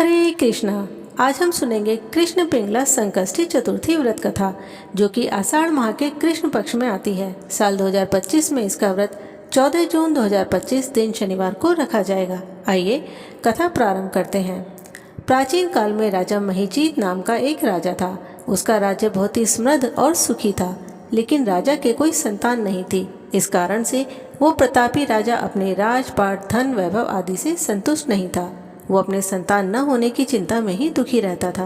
हरे कृष्णा। आज हम सुनेंगे कृष्ण पिंगला संकष्टी चतुर्थी व्रत कथा, जो कि आषाढ़ माह के कृष्ण पक्ष में आती है। साल 2025 में इसका व्रत 14 जून 2025 दिन शनिवार को रखा जाएगा। आइए कथा प्रारंभ करते हैं। प्राचीन काल में राजा महीजीत नाम का एक राजा था। उसका राज्य बहुत ही समृद्ध और सुखी था, लेकिन राजा के कोई संतान नहीं थी। इस कारण से वो प्रतापी राजा अपने राजपाट, धन, वैभव आदि से संतुष्ट नहीं था। वो अपने संतान न होने की चिंता में ही दुखी रहता था,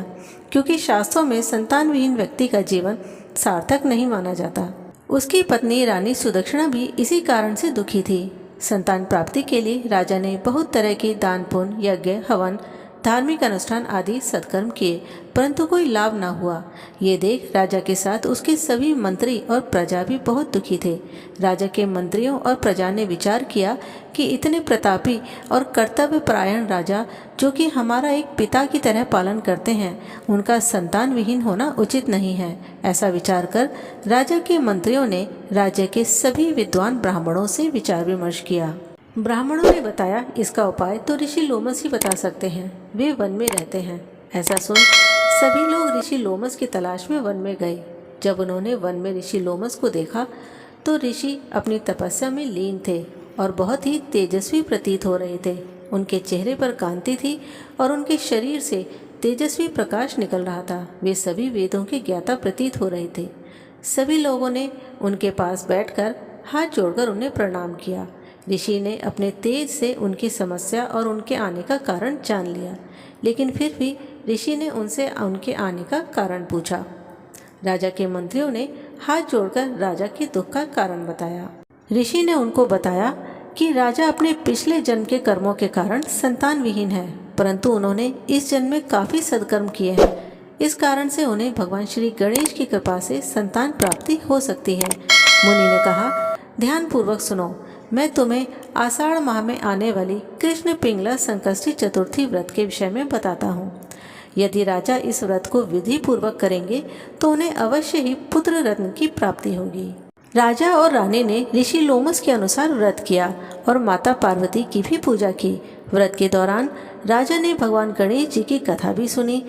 क्योंकि शास्त्रों में संतान विहीन व्यक्ति का जीवन सार्थक नहीं माना जाता। उसकी पत्नी रानी सुदक्षिणा भी इसी कारण से दुखी थी। संतान प्राप्ति के लिए राजा ने बहुत तरह के दान, पुण्य, यज्ञ, हवन, धार्मिक अनुष्ठान आदि सत्कर्म किए, परंतु कोई लाभ न हुआ। ये देख राजा के साथ उसके सभी मंत्री और प्रजा भी बहुत दुखी थे। राजा के मंत्रियों और प्रजा ने विचार किया कि इतने प्रतापी और कर्तव्यपरायण राजा, जो कि हमारा एक पिता की तरह पालन करते हैं, उनका संतान विहीन होना उचित नहीं है। ऐसा विचार कर राजा के मंत्रियों ने राज्य के सभी विद्वान ब्राह्मणों से विचार विमर्श किया। ब्राह्मणों ने बताया, इसका उपाय तो ऋषि लोमस ही बता सकते हैं, वे वन में रहते हैं। ऐसा सुन सभी लोग ऋषि लोमस की तलाश में वन में गए। जब उन्होंने वन में ऋषि लोमस को देखा तो ऋषि अपनी तपस्या में लीन थे और बहुत ही तेजस्वी प्रतीत हो रहे थे। उनके चेहरे पर कांति थी और उनके शरीर से तेजस्वी प्रकाश निकल रहा था। वे सभी वेदों के ज्ञाता प्रतीत हो रहे थे। सभी लोगों ने उनके पास बैठकर हाथ जोड़कर उन्हें प्रणाम किया। ऋषि ने अपने तेज से उनकी समस्या और उनके आने का कारण जान लिया, लेकिन फिर भी ऋषि ने उनसे उनके आने का कारण पूछा। राजा के मंत्रियों ने हाथ जोड़कर राजा के दुख का कारण बताया। ऋषि ने उनको बताया कि राजा अपने पिछले जन्म के कर्मों के कारण संतान विहीन है, परंतु उन्होंने इस जन्म में काफ़ी सत्कर्म किए हैं। इस कारण से उन्हें भगवान श्री गणेश की कृपा से संतान प्राप्ति हो सकती है। मुनि ने कहा, ध्यानपूर्वक सुनो, मैं तुम्हें आषाढ़ माह में आने वाली कृष्ण पिंगला संकष्टी चतुर्थी व्रत के विषय में बताता हूँ। यदि राजा इस व्रत को विधि पूर्वक करेंगे तो उन्हें अवश्य ही पुत्र रत्न की प्राप्ति होगी। राजा और रानी ने ऋषि लोमस के अनुसार व्रत किया और माता पार्वती की भी पूजा की। व्रत के दौरान राजा ने भगवान गणेश जी की कथा भी सुनी।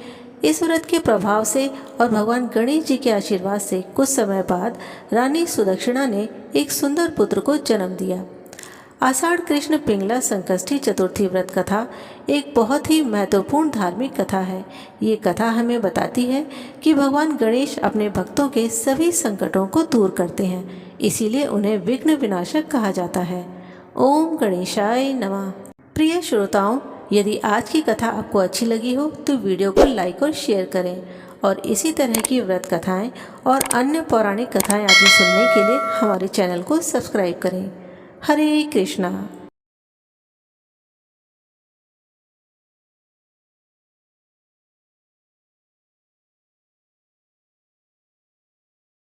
इस व्रत के प्रभाव से और भगवान गणेश जी के आशीर्वाद से कुछ समय बाद रानी सुदक्षिणा ने एक सुंदर पुत्र को जन्म दिया। आषाढ़ कृष्ण पिंगला संकष्टी चतुर्थी व्रत कथा एक बहुत ही महत्वपूर्ण धार्मिक कथा है। ये कथा हमें बताती है कि भगवान गणेश अपने भक्तों के सभी संकटों को दूर करते हैं, इसीलिए उन्हें विघ्न विनाशक कहा जाता है। ओम गणेशाय नमः। प्रिय श्रोताओं, यदि आज की कथा आपको अच्छी लगी हो तो वीडियो को लाइक और शेयर करें, और इसी तरह की व्रत कथाएं और अन्य पौराणिक कथाएं आदि सुनने के लिए हमारे चैनल को सब्सक्राइब करें। हरे कृष्णा।